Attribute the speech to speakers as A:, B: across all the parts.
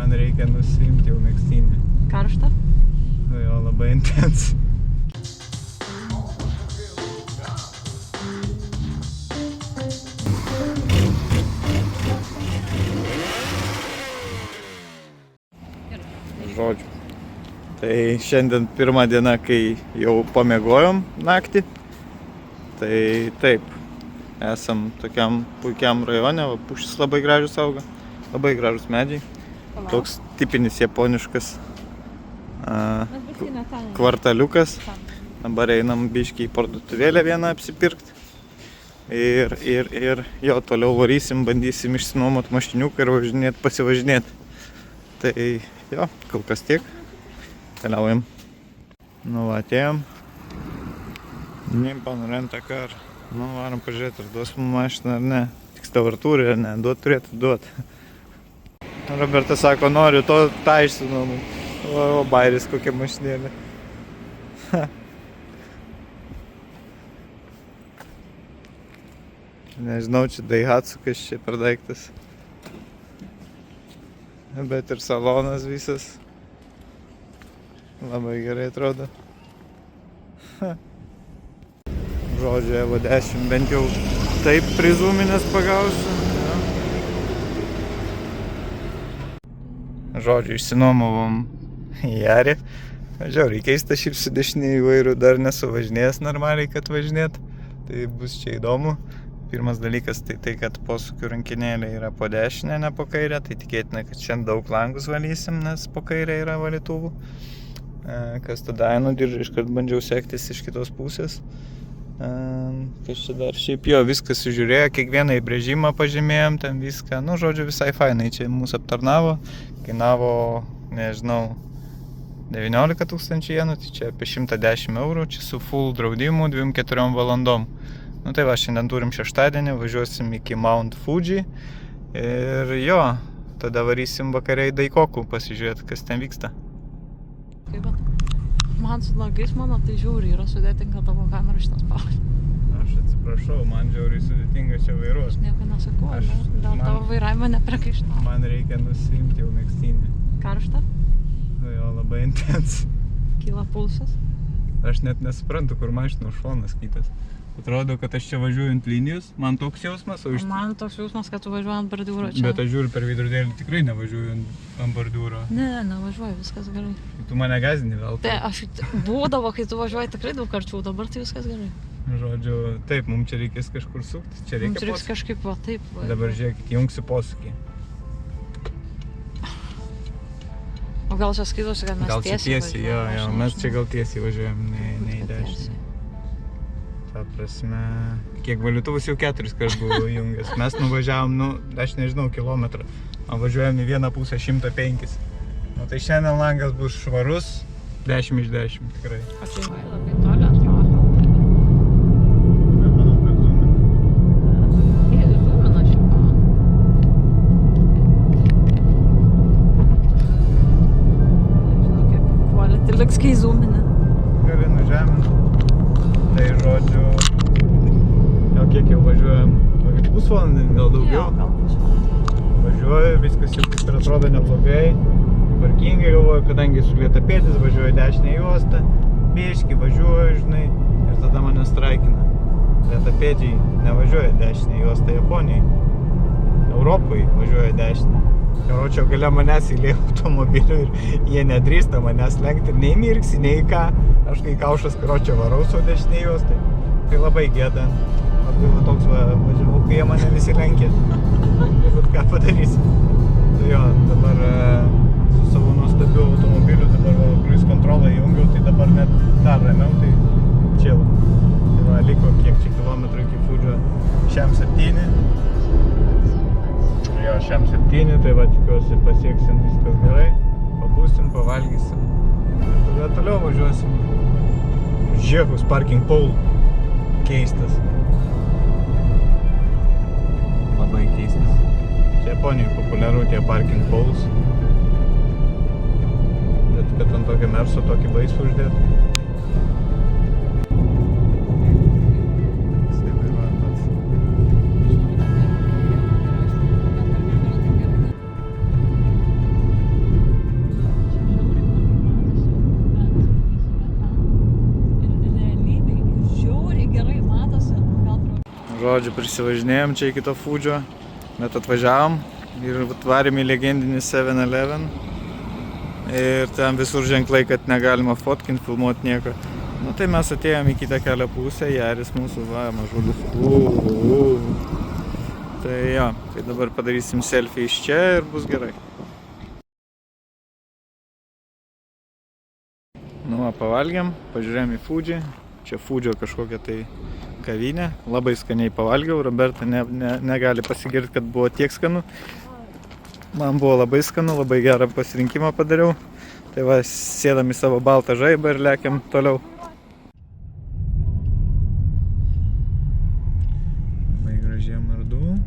A: Man reikia nusiimti jau megztinį.
B: Karšta?
A: Jo, labai intens. Žodžiu. Tai šiandien pirma diena, kai jau pamiegojom naktį. Tai taip, esam tokiam puikiam rajone, va, pušys labai gražius auga, labai gražus medžiai. Toks tipinis japoniškas kvartaliukas. Dabar einam biškį į parduotuvėlę vieną apsipirkti. Ir jo, toliau varysim, bandysim išsinuomot mašiniuką ir pasivažinėti. Tai jo, kol kas tiek. Keliaujam. Nu, atėjom. Nimpan renta kar. Nu, varom pažiūrėti, ar duos mums mašiną ar ne. Tiksliau, ar turi ar ne. Duot turėtų duot. Robertas sako, noriu tą išsinuomot. O bairis kokia mašinėlė. Nežinau, čia Daihatsu, kas čia per daiktas. Bet ir salonas visas. Labai gerai atrodo. Žodžiu, Evo 10 bent jau taip prizūminės pagausiu. Ja. Žodžiu, išsinuomavom Jarį. Žiauriai keista, šiaip su dešiniai įvairių dar nesuvažinėjęs normaliai, kad važinėt. Tai bus čia įdomu. Pirmas dalykas tai kad posūkių rankinėlė yra po dešinę, ne po kairę. Tai tikėtina, kad šiandien daug langus valysim, nes po kairę yra valytuvų. Kas tada nudiržė, iškart bandžiau sektis iš kitos pusės. Kas čia dar šiaip jo, viskas sužiūrėjo, kiekvieną įbrėžimą pažymėjom, ten viską. Nu, žodžiu, visai fainai čia mūsų aptarnavo. Kainavo, nežinau, 19 000 jenų, tai čia apie 110 eurų, čia su full draudimu 2-4 valandom. Nu tai va, šiandien turim šeštadienį, važiuosim iki Mount Fuji ir jo, tada varysim vakare į Daikoku pasižiūrėti, kas ten vyksta.
B: Man su nagais mano tai žiauriai yra sudėtinga tavo kamerą šitą spaudį.
A: Aš atsiprašau, man žiauriai sudėtinga čia vairuoti.
B: Aš nieko nesakau, dėl tavo vairavimo nepriekaištauju.
A: Man reikia nusiimti jau megztinį.
B: Karšta?
A: Jo, labai intens.
B: Kyla pulsas?
A: Aš net nesuprantu, kur mašinos šonas kitas. Atrodo, kad aš čia važiuoju ant linijos, man toks jausmas, o iš...
B: Man toks jausmas, kad tu važiuoji ant bordiūro čia.
A: Bet aš žiūriu per veidrodėlį, tikrai nevažiuoju ant bordiūro.
B: Ne, nevažiuoju, viskas gerai.
A: Tu mane gąsdini vėl.
B: Tai aš būdavo, kai tu važiuoji tikrai daug karčiau, dabar tai viskas gerai.
A: Žodžiu, taip, mums čia reikės kažkur suktis, čia reikia
B: mums reiks kažkaip, va, taip. Va.
A: Dabar žiūrėkit, įjungsiu posūkį.
B: O gal čia skaitosi, kad mes
A: gal
B: tiesiai
A: važiuojam? Gal čia tiesiai, jo, mes čia gal tiesiai važiuojam, ne į dešinę. Ta prasme, kiek valytuvus jau 4 kartus buvau įjungęs. Mes nuvažiavom, nu, aš nežinau, kilometrą. O važiuojam į vieną pusę 105. Nu, tai šiandien langas bus švarus, 10 iš 10, tikrai.
B: O čia labai toli atrodo.
A: Manau, kad zoomina.
B: Jie zoomina šiaip. Nežinau, kaip quality liks, kai zoomina.
A: Gali nužeminti. Tai žodžiu, jau kiek jau važiuojam, pusvalandį, gal daugiau.
B: Jo, gal pusvalandį.
A: Važiuoju, viskas jau kaip ir atrodo neblogai. Parkingai galvoju, kadangi su lėtapėtis važiuoju dešinę juostą, biškį važiuoju, žinai, ir tada mane straikina. Lėtapėdžiai nevažiuoja dešinę juostą Japonijai, Europai važiuoja dešinę. Karočio galia manęs įlėjo automobiliu ir jie nedrįsta manęs lenkti, nei mirksi, nei ką. Aš kai kaušas karočio varau su dešinė juostai, tai labai gėda. Labai va toks važiavau, kai jie mane visi lenkė. Bet ką padarysi? Tai jo, dabar su savo nuostabiu automobiliu, dabar cruise controlą įjungiau, tai dabar net dar ramiau, tai chill. Tai va, liko kiek čia kilometrų iki Fudžio, šiam 7. Jo, šiam 7, tai va tikiuosi pasieksim viskas gerai, pabūsim, pavalgysim ir tada toliau važiuosim. Žiūrėkus parking pole, keistas. Labai keistas. Čia Japonijoje populiaru tie parking poles. Bet kad ant tokio Merso tokį baisų uždėt. Žodžiu, prisivažinėjom čia iki to Fudžio, bet atvažiavom ir atvarėm į legendinį 7-Eleven. Ir ten visur ženklai, kad negalima fotkinti, filmuoti nieko. Nu tai mes atėjom į kitą kelio pusę, Jaris mūsų, va, mažulis. Tai jo, tai dabar padarysim selfie iš čia ir bus gerai. Nu, pavalgėm, pažiūrėjom į Fudžį. Čia Fudžio kažkokia tai kavinė. Labai skaniai pavalgiau. Roberta negali pasigirti, kad buvo tiek skanu. Man buvo labai skanu, labai gerą pasirinkimą padariau. Tai va, sėdam į savo baltą žaibą ir lekiam toliau. Labai gražiai Mardu.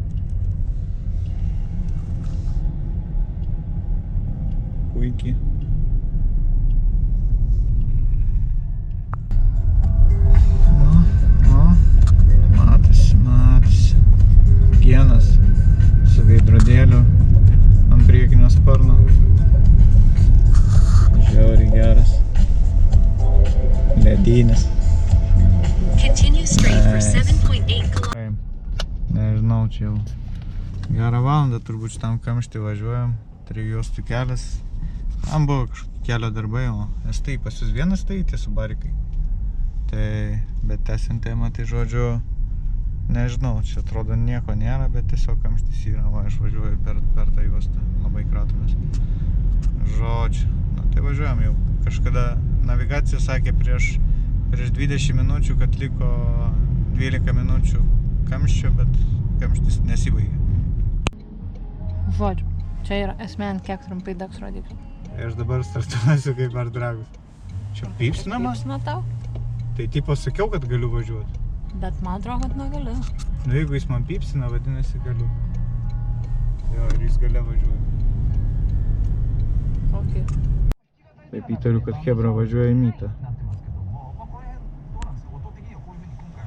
A: Puikiai. Kienas su veidrodėliu ant priekinio sparno. Žiauriai geras. Ledinis. Nežinau, čia jau gerą valandą turbūt šitam kamštį važiuojam. 3 juostų kelias. Tam buvo kažkokie kelio darbai, o estai pas jūs vienas tai tie su barikai. Tai, bet tęsiant temą, tai žodžiu, nežinau, čia atrodo nieko nėra, bet tiesiog kamštis yra, va, aš važiuoju per tą juostą, labai kratomės. Žodžiu, nu tai važiuojam jau. Kažkada navigacija sakė prieš 20 minučių, kad liko 12 minučių kamščio, bet kamštis nesibaigė.
B: Žodžiu, čia yra esmė, kiek trumpai degs rodiklių.
A: Aš dabar startuosiu kaip ar dragus. Čia pypsinama?
B: Pypsina tau?
A: Tai tipo sakiau, kad galiu važiuoti.
B: Bet man atrodo, kad negaliu.
A: Nu jeigu jis man pypsina, vadinasi galiu. Jo, ir jis galia važiuoja.
B: Ok.
A: Taip įtariu, kad Hebra važiuoja į Mytą.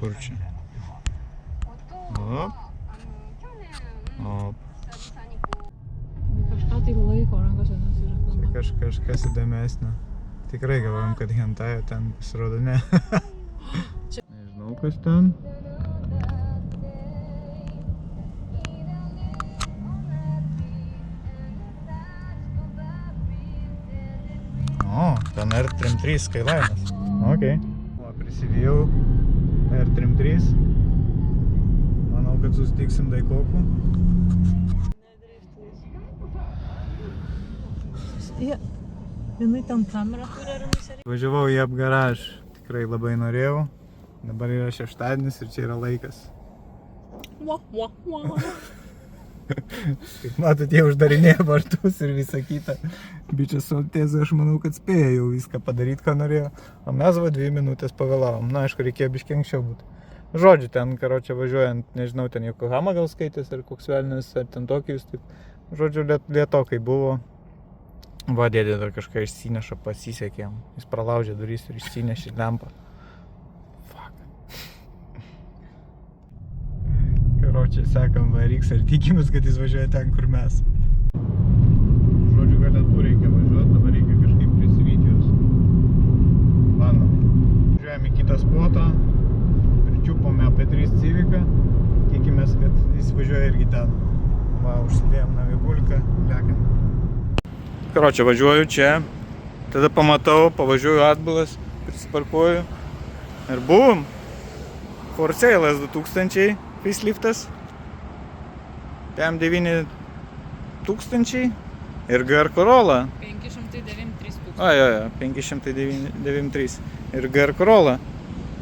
A: Kur čia? Op. Op.
B: Kažką tai laiko rankose nesireklamuoja.
A: Čia kažkas įdomesnio. Tikrai galvojom, kad hentai ten pasirodo ne. Nežinau, kas ten. O, ten R33 Skyline'as. Ok. O, prisivijau R33. Manau, kad susitiksim Daikoku.
B: Jinai ten kamerą turi, ar jinai seriai?
A: Važiavau į Apgaraž. Tikrai labai norėjau. Dabar yra šeštadienis ir čia yra laikas. Kaip matot, jie uždarinėja vartus ir visą kitą. Bičias Soltėzė, aš manau, kad spėjo jau viską padaryti, ką norėjo. O mes va 2 minutės pavėlavom. Na, aišku, reikėjo biškį anksčiau būti. Žodžiu, ten, karočią, važiuojant, nežinau, ten Yokohama gal skaitės, ar koks velnis, ar ten Tokijus, taip. Žodžiu, lietokai buvo. Va, dėdė dar kažką išsineša, pasisekė jam. Jis pralaužė duris ir išsinešė lempą. Fuck. Karočiai, sekam VRX ir tikimės, kad jis važiuoja ten, kur mes. Žodžiu, gal net tų reikia važiuoti, dabar reikia kažkaip prisivyti juos. Bandom. Važiuojam į kitą spotą, pričiupome AP3 Civicą, tikimės, kad jis važiuoja irgi ten. Va, užsidėjom navigulką, lekiam. Karočią, važiuoju čia, tada pamatau, pavažiuoju atbulas, prisiparkuoju ir buvom. For Sale 2000 faceliftas, PM9 1000 ir GR Corolla.
B: 593 tūkstančiai.
A: Jo, 593 ir GR Corolla.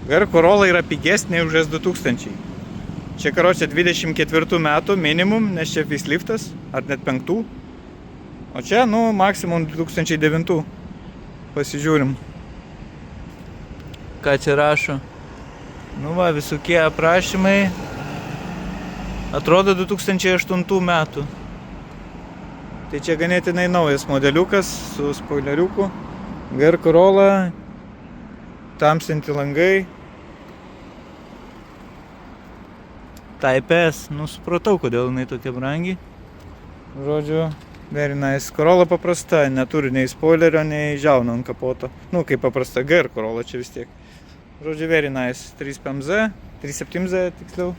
A: GR Corolla yra pigesnė už S2000. Čia karočią 24 metų minimum, nes čia faceliftas, ar net 5. O čia, nu, maksimum 2009. Pasižiūrim. Ką čia rašo? Nu va, visokie aprašymai. Atrodo 2008 metų. Tai čia ganėtinai naujas modeliukas su spoileriuku. GR Corolla. Tamsinti langai. Type S. Nu, supratau, kodėl jinai tokia brangi. Žodžiu, very nice. Corolla paprasta, neturi nei spoilerio, nei žiauno ant kapoto. Nu, kaip paprasta GR Corolla čia vis tiek. Žodžiu, very nice. 3PMZ, 37Z tiksliau.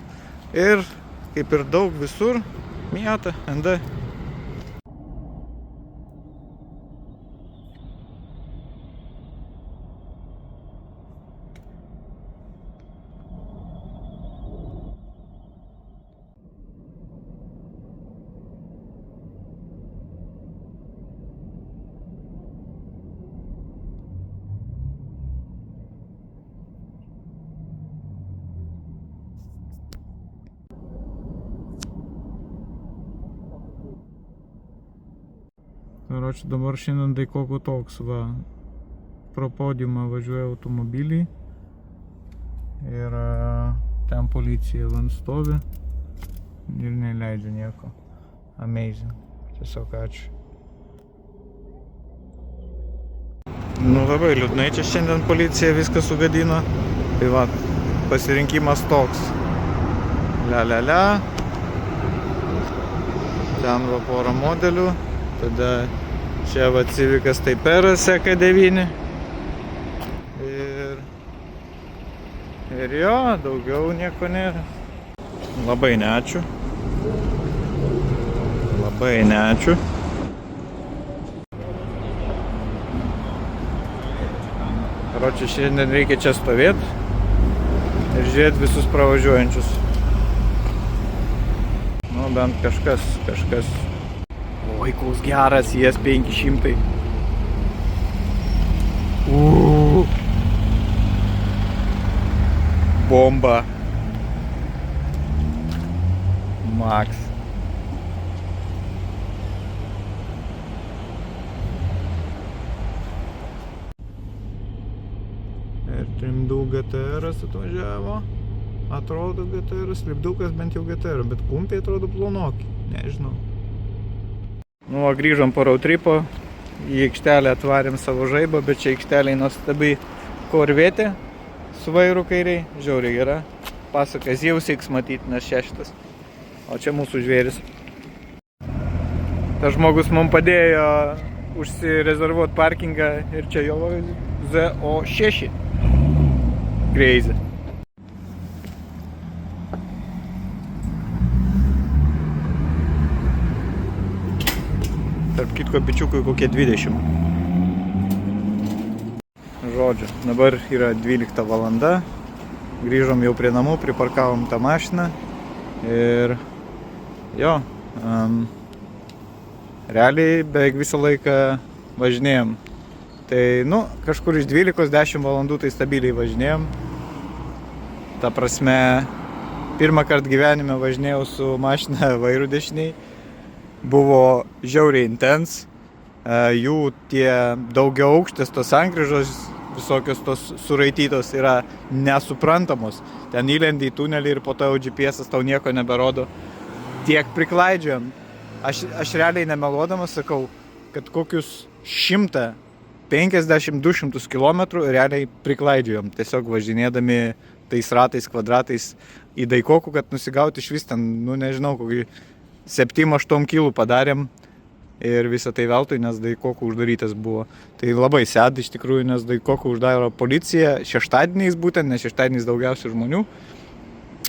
A: Ir kaip ir daug visur, Miata, ND. Karoči, dabar šiandien Daikoko toks va, pro podiumą važiuoja automobiliai ir ten policija van stovi ir neleidžia nieko. Amazing. Tiesiog ačiū. Nu labai liūdnai čia šiandien policija viską sugadino. Tai va, pasirinkimas toks. Lia. Ten va porą modelių. Tada čia va Civicas Type-Ras EK9. Ir jo, daugiau nieko nėra. Labai neačiū. Labai neačiū. Karoči, šiandien reikia čia stovėti ir žiūrėti visus pravažiuojančius. Nu, bent kažkas. Oi, koks geras, JS 500. Bomba. Max. Ir trimdų GTR-as atvažiavo. Atrodo GTR-as, lipdukas bent jau GTR, bet kumpiai atrodo plonoki. Nežinau. Nu, o grįžom po roadtripo, į aikštelę atvarėm savo žaibą, bet čia aikšteliai nuostabiai korvetė su vairu kairiai, žiauriai gera. Pasakas jau 6 matyti, nes 6. O čia mūsų žvėris. Tas žmogus mums padėjo užsirezervuoti parkingą ir čia jo ZO6. Crazy. Tarp kitko bičiukui kokie 20. Žodžiu, dabar yra 12 valanda. Grįžom jau prie namų, priparkavom tą mašiną. Ir jo, realiai beveik visą laiką važinėjom. Tai, nu, kažkur iš 12-10 valandų tai stabiliai važinėjom. Ta prasme, pirmą kartą gyvenime važinėjau su mašina vairu dešiniai. Buvo žiauriai intens, jų tie daugiau aukštės, tos sankryžos, visokios tos suraitytos yra nesuprantamos. Ten įlendi į tunelį ir po to jau GPS-as tau nieko neberodo. Tiek priklaidžiam. Aš realiai nemeluodamas sakau, kad kokius 150-200 km realiai priklaidžiam. Tiesiog važinėdami tais ratais, kvadratais į Daikokų, kad nusigauti iš vis ten, nu nežinau, kokį 7-8 kilų padarėm ir visą tai veltui, nes Daikokų uždarytas buvo. Tai labai sėda iš tikrųjų, nes Daikokų uždaro policija šeštadieniais būtent, nes šeštadieniais daugiausiai žmonių.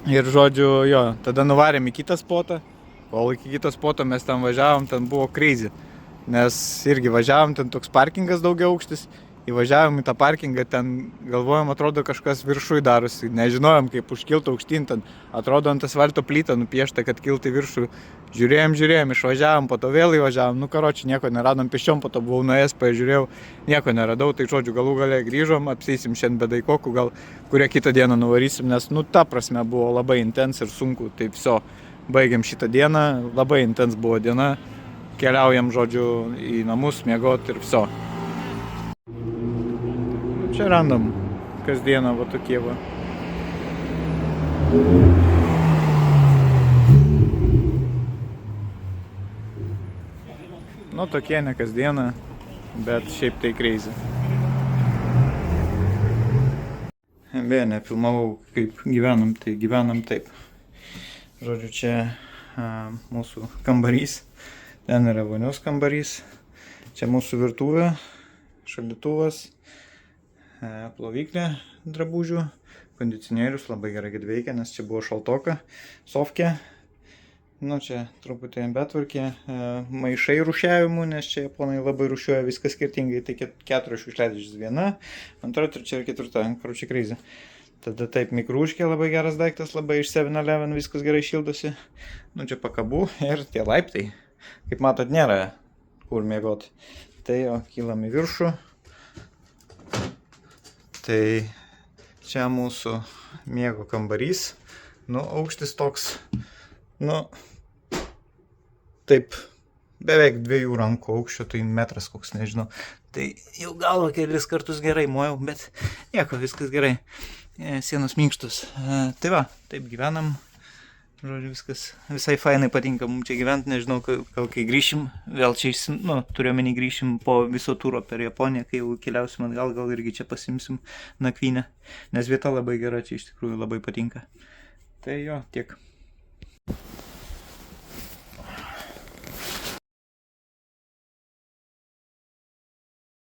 A: Ir žodžiu, jo, tada nuvarėm į kitą spotą, kol iki kito spoto mes ten važiavom, ten buvo crazy. Nes irgi važiavom, ten toks parkingas daugia aukštis, įvažiavom į tą parkingą, ten galvojom, atrodo kažkas viršui darosi, nežinojom kaip užkilti aukštyn, ten atrodo ant asfalto plytą nupiešta, kad kilti viršų. Žiūrėjom, išvažiavom, po to vėl įvažiavom, nu karoči, nieko neradom, pėsčiom, po to buvau nuėjęs, pažiūrėjau, nieko neradau, tai žodžiu, galų gale grįžom, apsieisim šiandien be Daikokų, gal kurią kitą dieną nuvarysim, nes, nu, ta prasme buvo labai intens ir sunku, tai viso, baigiam šitą dieną, labai intens buvo diena, keliaujam, žodžiu, į namus, miegot ir viso. Čia randam kasdieną va tokie va. Nu tokie ne kasdieną, bet šiaip tai crazy. Beje, nefilmavau kaip gyvenam, tai gyvenam taip. Žodžiu, čia mūsų kambarys, ten yra vonios kambarys, čia mūsų virtuvė, šaldytuvas, plovyklė drabužių, kondicionierius labai gerai kad veikia, nes čia buvo šaltoka, sofkė. Nu, čia truputį betvarkė, maišai rūšiavimų, nes čia japonai labai rūšiuoja viską skirtingai, tai 4 šiukšliadėžės, 1, 2, 3 ir 4, karučiai kreizi. Tada taip, mikrūškė labai geras daiktas, labai iš 7-Eleven viskas gerai šildosi. Nu, čia pakabų ir tie laiptai, kaip matot, nėra kur mėgoti. Tai jo, kylam į viršų. Tai čia mūsų miego kambarys. Nu, aukštis toks, nu, taip, beveik 2 rankų aukščio, tai metras koks, nežinau. Tai jau galvo kelis kartus gerai mojau, bet nieko, viskas gerai. Sienos minkštus. Tai va, taip gyvenam. Žodžiu, viskas visai fainai patinka mums čia gyventi, nežinau, gal kai grįšim, vėl čia turiuomenį grįšim po viso turo per Japoniją, kai jau keliausim atgal, gal irgi čia pasimsim nakvynę, nes vieta labai gera, čia iš tikrųjų labai patinka. Tai jo, tiek.